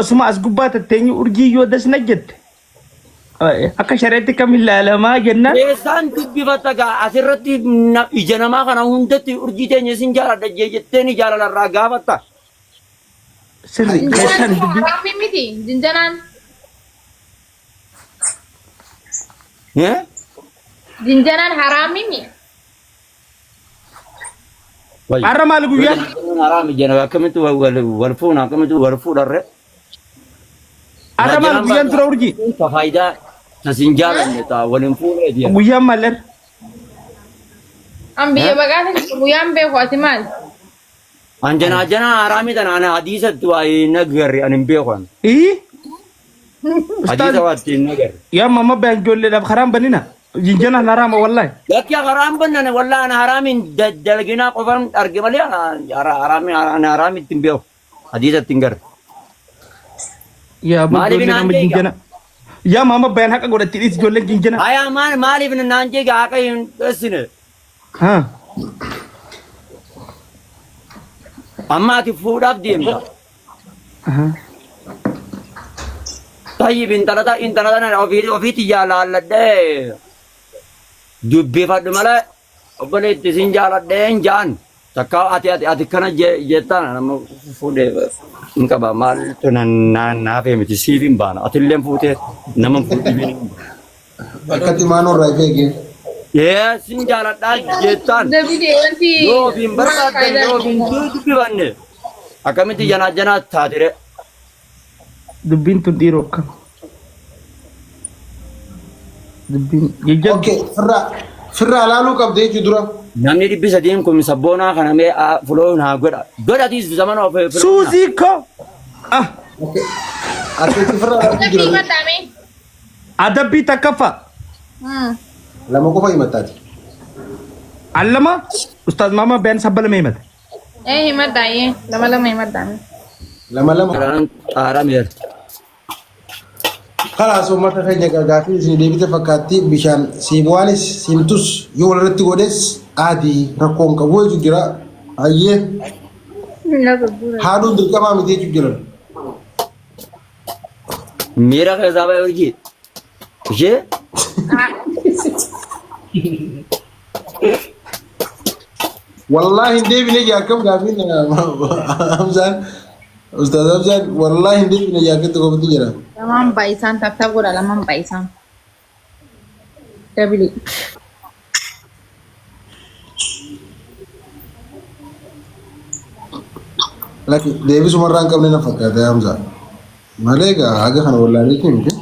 اسمع اسقبات التاني ارجي يودس نجد akka shareetti kam ilaalamaa jenna Eessaan dubbifatta asirratti ija namaa kana hundatti urjii teenya isin jaaladha jetteen jaalalarraa gaafatta. sirri keessan dubbi Haraami miti jinjanaan. Jinjanaan haraami miti. arra maal guyyaa Haraami jena akkamitti wal fuuna akkamitti wal fuudharre. arra maal guyyaan tura urjii Ka faayidaa tasin jaalanne ta'a waliin fuudhee diya. guyyaan maaller An biyya baqaate guyyaan beeku ati maal? Anjana haraami tana ana hadiisatti waa'ee nagarri ani hin beekan. ii Hadiisa waatti hin nagarri. yaa mama baan ijoolleedhaaf karaan banina jinjana haraama wallahi Lakki haraan bannane wallaa ana haraamin dalginaa qofaan arge malee ana haraamitti hin beeku. Hadiisatti hin garre. yaa Maaliif ijoollee nama naan jinjana yaa mama baan haqa godhatti dhiis ijoolleen jinjana Ayaa maaliif naan jee haqa hin dheessine. ha Amma ati fuudhaaf deemta. Tayyib intala tana ofiitti jaalladhee dubbifadhu malee obboleetti isin jaalladheen jaan takka ati kana jettaan nama fuudhee hin qaba maaltu naafee miti siif hin baana atillee fuutee nama fuudhee. Akkatti maanoo irraa eegee. Sin jaalladhaa jettaan Dabide wanti. yoo ofiin barbaaddan yoo ofiin dubbifanne akkamitti janaa taatire. dubbiin tun dhiiroo akkam dubbiin jejjab Okay, firraa ilaaluu qabdee jechuu dura. Namni 300 kun sabboonaa kana mee fuloon haa godha. Godhatiis zaman of suuzii ko ah Okay. Akkatti firraa ilaaluu Dabbi jira. madame. adabbii takkaffaa Lama qofa himattaati. allama ustaaz mama baan sabbalama himata Himadaaye. Lama himadame. Lama. karaan xaarameera. Kalaas uummata keenya gargaafii isin deebite fakkaatti bishaan siibuwaanis simtus yoo walirratti godhes adii rakkoon qabu jechuu jira. Hayyee haaduun dirqamaa miti jechuu jira. Miira keessaa ba'e hojii. Ishee Wallaahi hin deebine jaakam gaafiin Hamzaan Ustaaz Hamzaan wallaahi hin deebine jaakatti kophaatti jira. Lamaan baay'isaan taphtaa godha lamaan baay'isaan. Dabili. Laki deebisuma irraa hin qabne na fakkaata Hamzaan. Malee egaa haga kana wallaahi miti.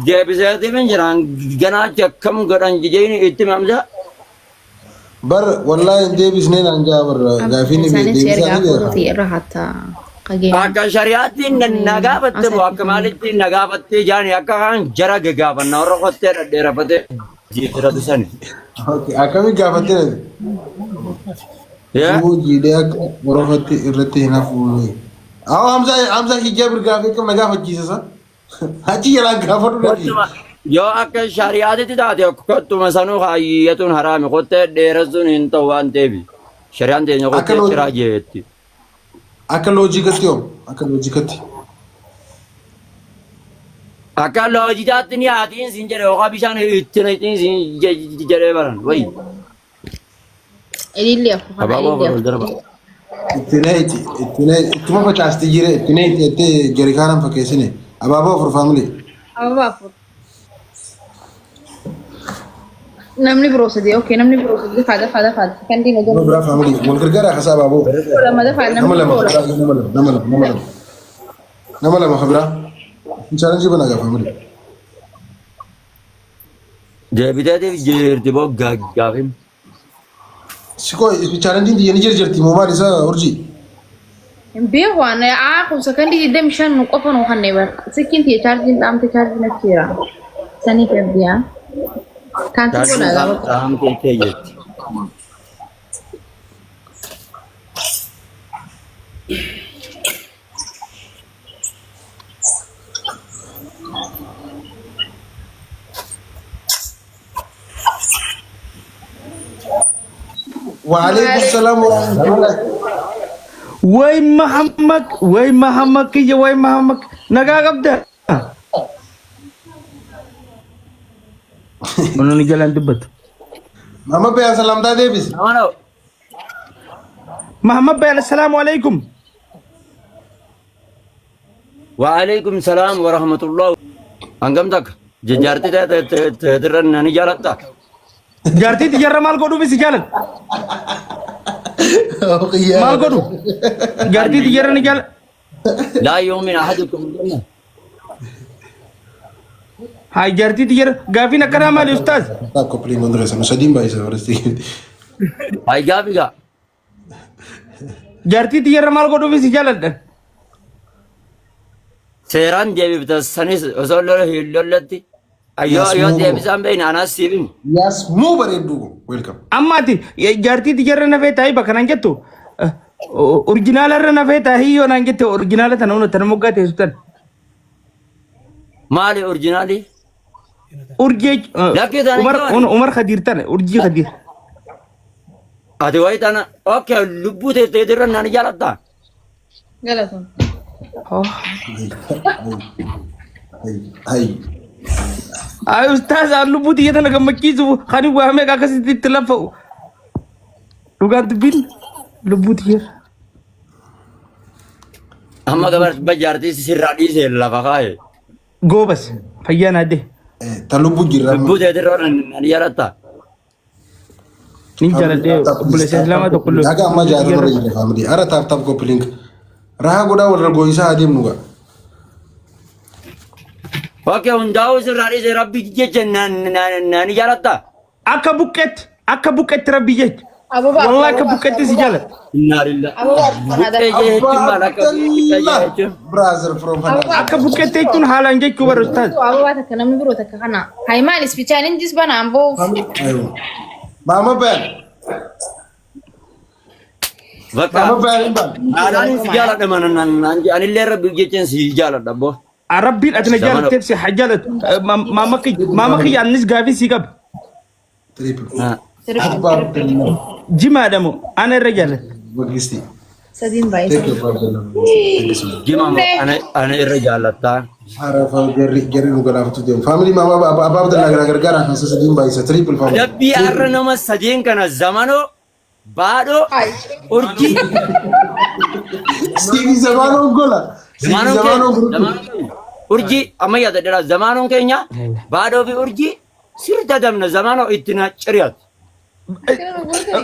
deebiseetii min jiraan ganaachi akkam godhan jijjiin itti mamsa. Bar wallaahi hin deebisnee naan jaa barra gaafiin deebisaa ni beeka. Akka shari'aatti nagaa batte moo akka maalitti nagaa battee jaani akka kaan jara gagaafanna warra qottee dhadheerafatee jiitiratu sani. Akkami gaafattee jiidhee akka borofatti irratti hin hafu. Awwa Hamzaa hijaa birgaafee kam na gaafachiisa. Achi jalaa gaafadhu dhaqi. Yoo akka shari'aatitti taate kottuma sanuu haayyatuun haraami qottee dheeressuun hin ta'u waan ta'eef shari'aan teenya qottee ciraa jeetti. Akka loojikatti yoo akka loojikatti. Akka loojitaatti ni haatiin siin jedhe hooqa bishaan itti siin jedhee baran wayi. Ilillee akkuma Abaaboo ilillee. darba. Ittuma facaasti jire ittine itti jarikaanan fakkeessine abaaboo afur faamile. Ababa afur. Namni biroo sadii okay namni biroo sadii faada kan diina Nama biraa faamile wal gargaara akkasa abaaboo. lama dafa Nama namni lama biroo nama lama kabira. Challenge bana gaa faamile. Deebiteetiif jirti boo gaafim. Siko challenge ndi yani jirti mo maali isaa urji. beeku waan kun sakandii 25 nu qofa nu kannee bar sikinti charging dhaamte charging achira sanii febbiyaa kan tu godha gaba Taa'am keettee jirti. Wa alaikum salam wa rahmatullah. way Muhammad kiyya way Muhammad nagaa qabda. Ono ni jalan dubbatu. Mama Bean salamtaa deebis. Amano. Muhammad Bean assalaamu alaykum. Wa alaykum salam wa rahmatullah. Angam tak jajarti tediran nani jalatta. Jaartii tiyarra maal godhuuf si jaalan? Maal godhu? Jaartii tiyarra ni jaalan? La yu'min ahadukum billah. Hai jaartii tiyarra gaafiin akkanaa maali ustaaz? Takko piliin gondoreessa nu sadiin baay'isa warasti. Ay gabiga. Jaartii tiyarra maal godhuuf si jaaladhan? Seeran deebifta sanis osoo lollatti. Ayyo deebisan beeyna anas siibin. Yaas muu bareedduu welcome. Ammaati jaartii tiyarra nafee taa'ii bakka naan jettu orjinaalarra nafee taa'ii yoo naan jette orjinaala tana hunda tana moggaa teessu tan. Maali orjinaali? Urjii Lakkii tana Umar Khadiir tana urjii Khadiir. Ati wayi tana okay lubbuu teetirra nani jalatta. Galatun. Hay. Ay ustaaz lubbuu tiyya tana gammachiisu kan waamee akkasitti itti lafa'u. Dhugaan dubbiin lubbuu tiyya. Amma gabar bajaartii sirraa dhiisee lafa kaa'e. Goobas fayyaa naadde. Ta lubbuu jirra. Lubbuu teetirra nani jalatta. Ni jaaladhee obboleessa Islaamaa tokko lolu. Dhagaa amma jaarraa jirra faamilii. Ara taap koppiliink. Rahaa godhaa walirra gooyisaa adeemnu ga'a. Okay hundaa'u sirraa dhiisee rabbi jecha nani jalatta. Akka buqqeetti rabbi jecha. Ababa. Wallahi akka buqqeetti si jaalata. Inna lillahi. Ababa. Buqqee jechuun maal akka buqqee jechuun. Brother from Hana. Akka buqqeetti jechuun haalaan jechuu bara ustaaz. Ababa takka namni biroo takka kana. Haimaan ispichaan injis bana amboo. Mama Ben. Bakka Mama Ben ban. haadhaan si jaaladha mana anillee rabbi jechaan si jaaladha boo. Rabbiin ati na jaalatteef si haa jaalatu. Maama kiyya annis gaafii si qaba. Triple. Jimaadha moo ana irra jaalata. Magisti. Sadiin Take baay'ee. your problem. Jima ana irra jaalattaa. Harafa gerri nu galaafatu deemu. Family mama abbaa dalaa gargaara kan sadiin baay'isa triple family. Dabbii har'a nama sadeen kana zamanoo baadhoo urjii. Stevie Zamano gola. Stevie Zamano group. Urjii amma yaadadha zamanoon keenya baadhoo fi urjii sirda damna zamanoo itti na ciriyat.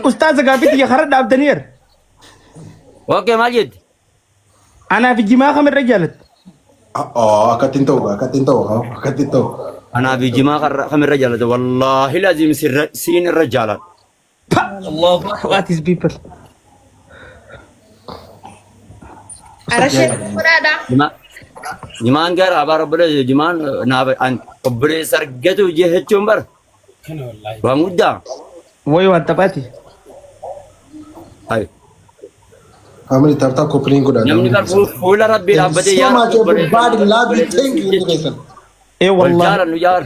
Ustaaz gaafii tiyya hara dhaabdaniir. Okay maal jetti? Anaaf jimaa kam irra jaalata. Akkatiin ta'u. Anaa fi jimaa kamirra jaalata wallaahi laazim siin irra jaalata. What is people? Arashee fudhaadha. Jimaan gara abaar obboleessa jimaan naaf obboleessa argatu jechuun bara. Waan guddaa. Wayi waan taphaati. Family tap koppiliin godhaa. Namni kan fuula rabbii dhaabbatee So much everybody love you. Thank you. Ee wal wallahi. jaalan nu jaal.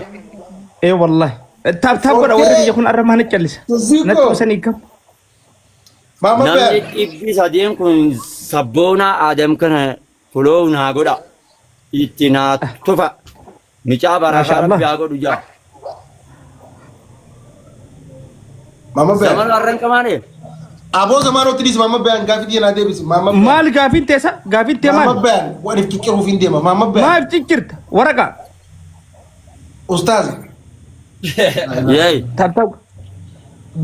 Ee wallahi. Taap godha warri biyya kun arra maana callisa. Natti qusanii kam. Mama Namni Ben. dhibbi sadeen kun sabboona Adam kana fuloo naa godha. Itti naa tufa. Micaa barakaa rabbi haa godhu jaa. Mama Ben. Zaman har'an qamaane. Aboo Zamano tilis Mama Ben gaafii diinaa deebisi. Mama Ben. Maal gaafiin teessa? Gaafiin tee Mama maal? Ben. Waan if kikkiruuf hin deema. Mama Ben. Maaf ciccirta waraqa. Ustaaz. Yeey Taap.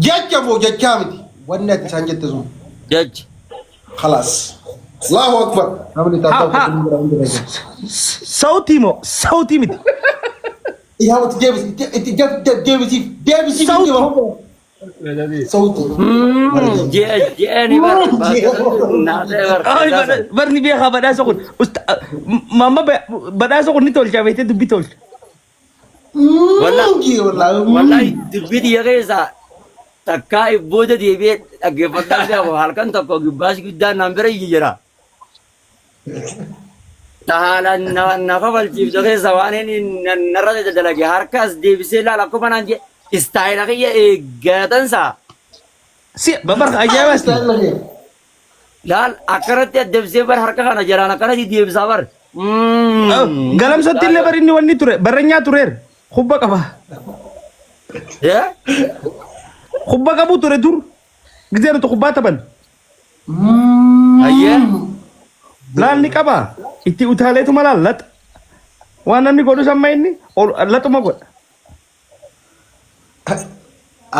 Jecha moo jechaa miti. Wanni ati isaan jette sun. jechi. Khalaas. Allahu Akbar. Family tap koppiliin godhaa hundi keessa. Sautii moo sautii miti. Yaa wati deebisi. Deebisi. Sauti. Jeeni bara naasee Ay bara. barni beekaa badhaasa kun. Mamma badhaasa kun ni tolcha beektee dubbi tolcha. Wallahi dubbii keessa takkaa booda deebi'ee dhaggeeffadhaa fi halkan tokko gibbaas guddaan naan bira jira. Haalaan nafa falchiiftu keessa waan inni narra dalage harkaas deebisee ilaala akkuma naan jee istaayila kiyya eeggatansa. Si babarka ajaa'ibaas. laal akkanatti addabsee bar harka kana jaraan akkanatti deebisaa bar. Galamsatti illee bari inni wanni ture barranyaa tureer hubba qaba. Hubba qabu ture dur gisee nuti hubbaa taphan. Ayyee. Laal ni qaba itti utaaleetuma laal laxa waan namni godhu samma inni laxuma godha.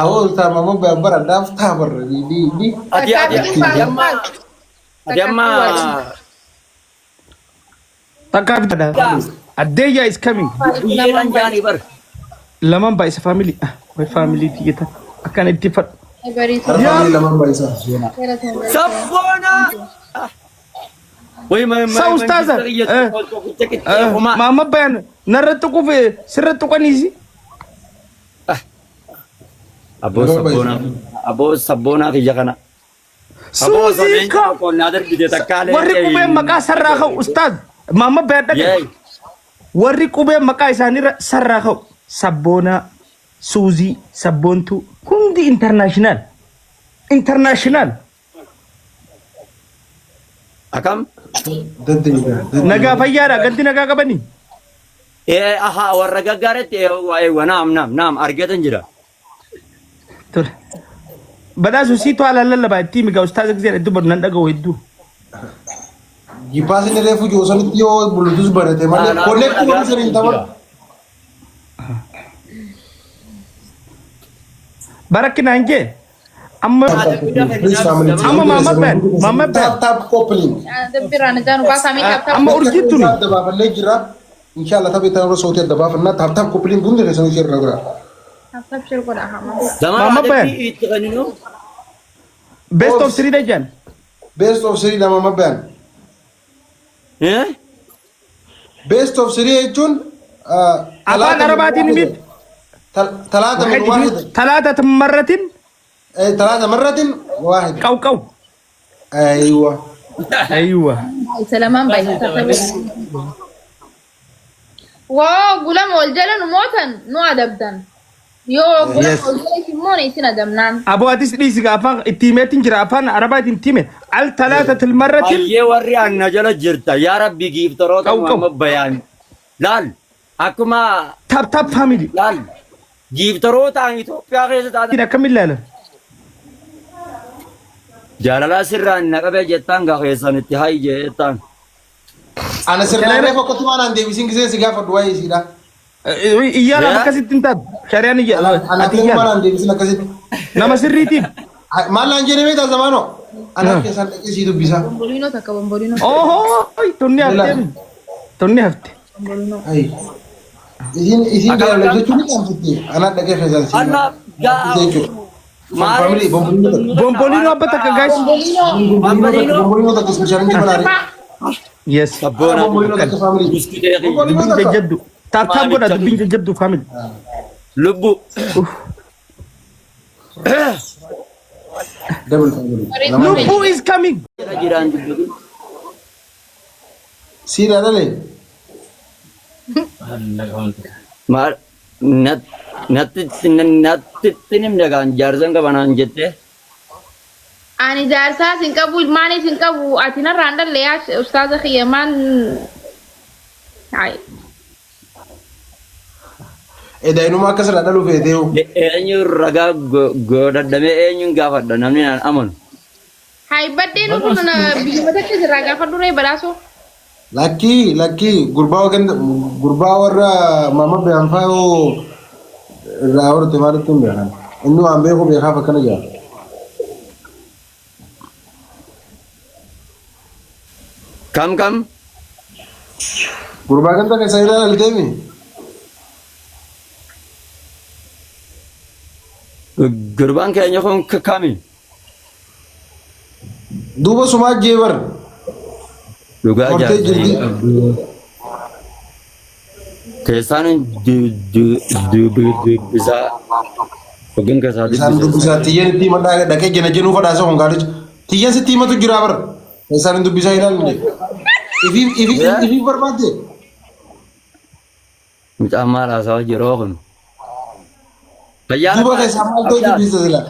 Awal sama mau gambar daftar di Ati amma Takka fita Adeya is coming. biyyeedhaan jaanii bar. Laman ba isa family wai family tiyata akan itti fad. Family lama baisa. Sabboona. Wai Sa ustaza. Mama bayan narrattu kufe sirrattu kanisi. Aboo sabboonaa fi jakana. Suuzi ka. Qonnaa darbite takkaalee. Warri qubee maqaa sarraa ka'u ustaaz. Mama bayan dhaqe. Warri qubee maqaa isaanii sarraa ka'u. Sabboonaa, Suuzii, sabboontuu hundi international. International. Akam? Nagaa fayyaadha ganti nagaa qabanii. Aha warra gaggaaretti naam argatan jira. Tole. Badaasu siitu haala lallabaa itti migaa ustaaza gisee iddoo badu nan dhaga'u hedduu. Gipaas inni reefu joosanitti yoo bulutus barate malee connect goone saniin tapha. Barakkina hinjee. Amma mama ben. Tap coupling. Amma urjittu ni. Dabaafallee jira. Inshallah taphi ta'uu sooti dabaafannaa tap coupling hundi keessanii sirra jira. Mama ben. Best of 3 dajan. Best of 3 nama mama ben. Best of 3 jechuun Afaan Arabaatiin miti. ثلاثة من واحد. ثلاثة مرة. ثلاثة مرة واحد. قو. أيوة. سلمان باي. واو غلام والجلن موتن نو أدبتن. يو غلام والجلن كمون يسنا دمنان. أبو أديس ليس أفان التيمات تنجر أفان عربات التيمة. الثلاثة المرة. أيه وري عن نجلة جرتا يا ربي جيب تروت ما بيان. لال. أكما. تاب فاميلي. لال. جيب تروت عن إثيوبيا كيسة تادا. كنا كمل لا. جالالا سرّان نكبة جتان كيسة نتهاي جتان. أنا سرّان ريفو كتمان عندي بيسين كيسة سيجا فدواي سيدا. إياه لا بكسيت تنتاد. شريان إياه. أنا كتمان عندي بيسين كسيت. نما سريتين. ما لانجيني ميتا زمانو. أنا كيسة كيسة بيسا. بولينو تكا بولينو. أوه توني هفتي. توني هفتي. أي. إذن جاي لجوا توني كم فتي. أنا دكتور فيصل سيدا. أنا جا. Family Bombolino apa tak guys? Bombolino tak spesialnya cuma hari. Yes. Bombolino tak family. Dubin jaddu. Tatam gua dah dubin jaddu family. Lubu. Double family. Lubu is coming. Jiran juga. Sira ada le. Mar natti tinim dagaan jaarsan qabanaan jette. Ani jaarsaa sin qabu ilmaanii sin qabu ati narraan dhallee ustaaza kiyyamaan. Daa'imummaa akkas irraa dhaluu feetee hoo. Eenyu ragaa godhadhamee eenyuun gaafadha namni naan amanu. Hai baddeen kun biyyuma takka jirraa gaafa duree badhaasoo. Lakkii gurbaa warra mama beekamfaa yoo irraa horate maalitti hin beekan. Inni waan beeku beekaaf akkana jira. Kam? Gurbaa kan takka isa ilaalteemi. Gurbaan keenya kun kami? Duuba sumaa jeebar. Dhugaa Hortee jirti. Keessaan dubbisaa hoggan keessaa Isaan dubbisaa xiyyan itti himadhaa dhaqee jena jenuu fadhaasa kun gaaricha. Xiyyan sitti himatu jira bara. Isaan dubbisaa ilaalle. Ifi barbaadde. Mucaan maal haasawa jiroo kun. Duuba keessaa maal ta'u dubbisa sila.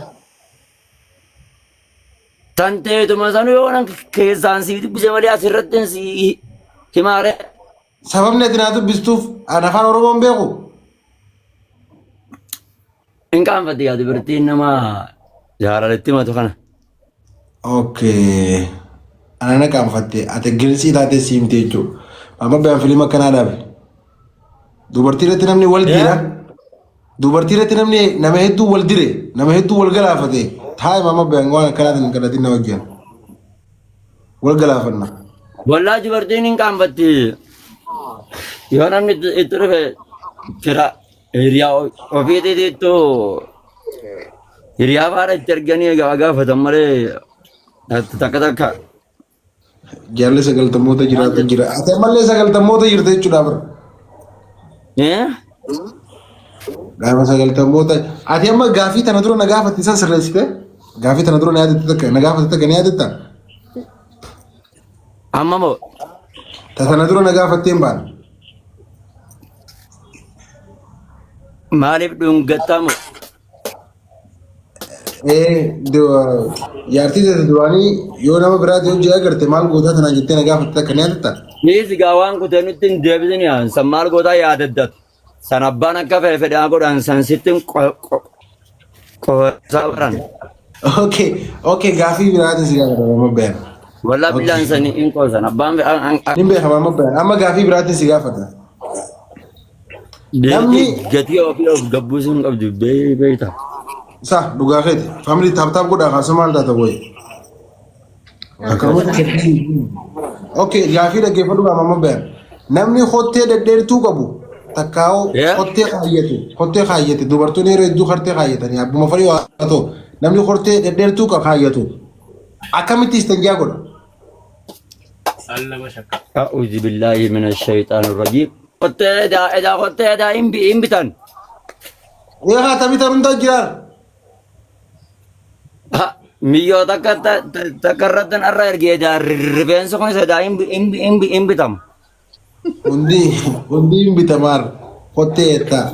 Tanteetuma sanuu yoo nan keessaan sii dubbise malee asirratti sii himaare. Sababni ati naa dubbistuuf ani afaan Oromoon beeku. Hin qaanfatte yaa dubartiin nama jaalaletti himatu kana. Okay. Ana na qaanfatte ati girsii taatee siimte jechuudha. Amma biyaan filiima akkanaa dhaabe. Dubartii irratti namni wal dira. Dubartii irratti namni nama hedduu wal dire. Nama hedduu wal galaafate. Taa'e amma biyaan waan akkanaatiin kadhatiin na wajjin. Wal galaafanna. Wallaa dubartiin hin qaanfatte. Yoo namni itti dhufe jira hiriyaa ofiitiitu hiriyaa faana itti erganii gaafatan malee takka takka. Jaalli sagaltammoota jiraatu jira. Ati ammallee sagaltammoota jirta jechuudha bara. Gaafa sagaltammoota. Ati amma gaafii tana dura na gaafatti san sirreessite? Gaafii tana dura na yaadatte takka na gaafatti takka ni yaadatta? Amma moo? Tana dura na gaafattee hin baane. Maaliif dhungattamu? Jaartii ta'e duraanii yoo nama biraati hojii agarte maal gootaa tanaan jettee na gaafatte takka ni yaadatta? Niisi gaa waan kutee nutti hin deebisin yaan san maal gootaa yaadaddatu. San abbaan akka fedhaa godhan san sittin qosaa baran. Okay, gaafii biraatiin si gaafata amma bayan. Wallaa bilaan sanii hin qoosan abbaan Nin beekama amma bayan. Amma gaafii biraatiin si gaafata. gatii ofii of gabbuusuun qabdu beekta. Sa dhugaa keeti. Family taaptaap godhaa kaasuma maal taata boye. Okay, gaafii dhaggeeffadhu qaama amma bayan. Namni hottee dhedheertuu qabu takkaa'oo hottee kaayyate dubartoonni yeroo hedduu hartee kaayyatanii abbuma farii waa ta'u namni hottee dhedheertuu kaayyatu akkamitti istanjaa godha? A'uudhu billaahi mina shayxaan rajiim. Hottee hin bitan. Eegaa taphatan hundaa jiraan. Miyyoo takka irratti irra ergee rifeensa kun isa hin bitamu. Hundi hin bitamaar hottee jettaa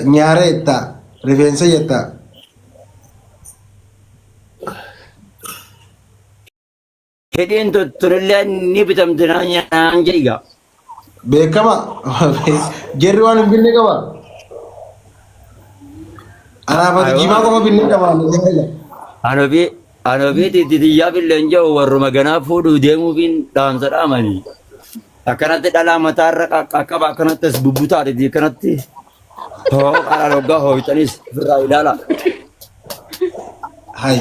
nyaara jettaa rifeensa jettaa. Hidhiin turillee ni bitamti naan jedhiga. Beekama jarri waan hin binne qaba. Anaafati jimaa qofa binne qaba. Anoofi titiyyaa billeen jiru warruma ganaa fuudhuu deemuufiin dhaamsa dhaamanii. Akkanatti dhalaa mataarra qaqqaba akkanattis bubbutaadhi akkanatti qara loggaa hooyitanis ofirraa ilaala. Hai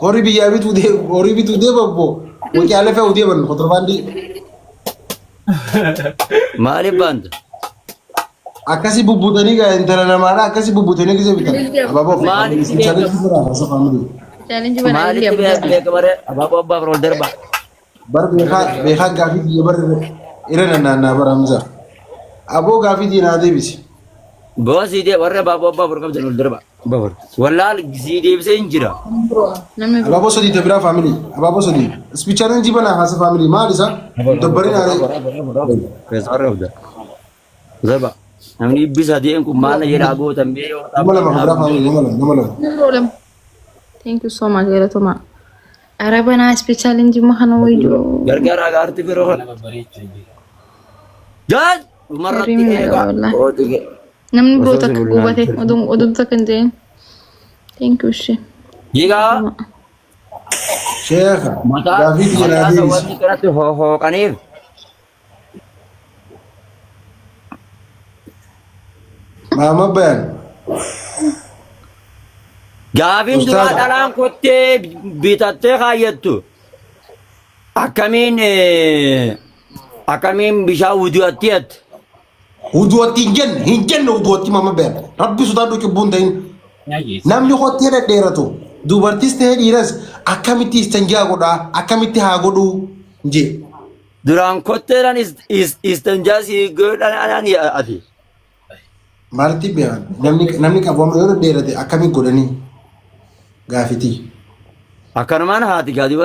horii biyyaa bituu deemammoo wajjaalee fe'uu deeman kontirbaandii. Maaliif baanta? Akkasii bubbutanii gaa intala namaadha akkasii bubbutanii gisa bitan. Maaliif beekamare abaaboo abbaaf rool darba. Bar beekaa gaafii biyya bar irra nanaannaa baramsa. Aboo gaafii diinaa deebisi. Boo sii dee warra abaaboo abbaaf rool qabdan ol darba. Wallaal sii deebisee hin jira. Abaaboo sadii ta biraa faamilii. Abaaboo sadii. Ispichaaleen jibana haasa faamilii maal isa? Dabbarin haaree. Keessa warra qabda. Darba. Namni ibbisa deemu kun maal jedhaa gootan bee yoo nama lama biraa faamilii nama lama. Thank you so much galatoma. Arabana special injima kana wayyo. Gargaara agaarti biroo kana. Jaan umarratti eegaa. Namni biroo takka qubate oduu takka hin ta'in. Thank you she. Yigaa. Sheekha. Gaafii diinaa Mataa deebisi. wanti kanatti hooqaniif. Maama bayan. Gaafiin duraa dhalaan kottee bitattee kaayyattu. Akkamiin bishaan wuduutti jette. Wuduutti hin jenne wuduutti maama bayan. Rabbi sodaa dhukkee buun ta'in. Namni hottee dhedheeratu dubartis ta'ee dhiiras akkamitti istanjaa godhaa akkamitti haa godhuu jee. Duraan kotteedhaan istanjaa si godhan ati. Maalitti beekan namni qabamu yoo dhedheerate akkamitti godhanii gaafitii. Akkanumaan haati gaadii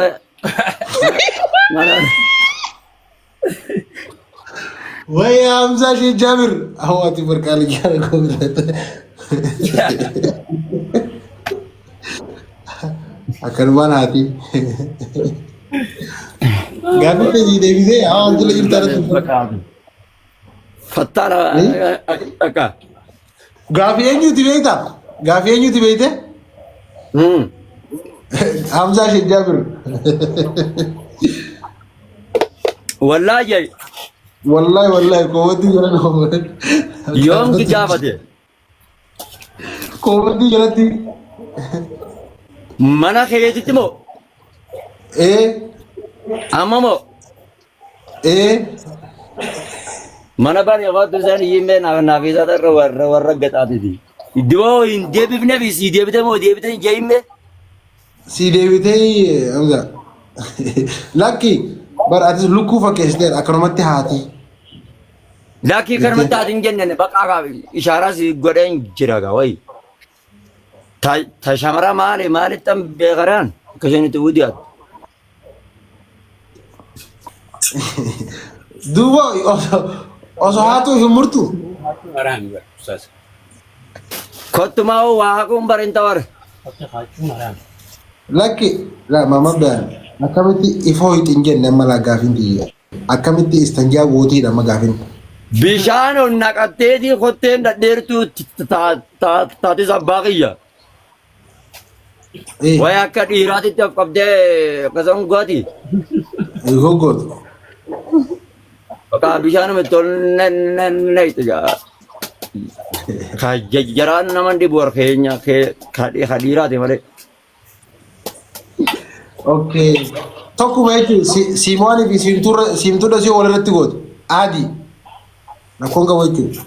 Wayyaa Hamzaa Shee Jaabir hawaati barqaalee jaara gootata. akkanumaan haati. Gaaffii ta'e deebisee haa wantoota jirtan. Fattara akka. Gaaffii eenyuti beektaa? Gaaffii eenyuti beekte? Hamzaa Sheikh Jaabir. Wallahi Wallahi koowwanti jala nama. yoom kijaafate Koowwanti jalatti. mana keetitti moo amma moo mana bani afaatu isaan hiyyimee naafisaa irra warra gaxaatiti. Iddoo hin deebifne fi si deebite moo deebite hin jeeyimme. Si deebitee Hamzaa. Lakki bara atis lukkuu fakkeessiteera akkanumatti haati. Lakkii kanumatti ati hin jenneen baqaa ishaaraa si godheen jira gaa wayi. Ta shamara maalittan beekaraan akkasinitti wudiyaatu. Duuba osoo haatu hin murtu. Kottumaa waa kun barinta war. Lakki mama biyaan akkamitti ifoo hin jenne amma laa gaafin tiyya. Akkamitti istanjaa gootiidha amma gaafin. Bishaan ol naqatteetii kotteen dhadheertuu taate sabbaa kiyya. Wayi akka dhiiraatitti of qabdee akkasuma gooti. Goggootu. Bakka bishaanuma tol neeyti jaa. Ka jaraan naman dhibu warkeenya ka dhiiraati malee. Okay. Tokkuma jechuun Simoonii fi Siimtuudha si walirratti gootu. Adii. Rakkoon qabu jechuudha.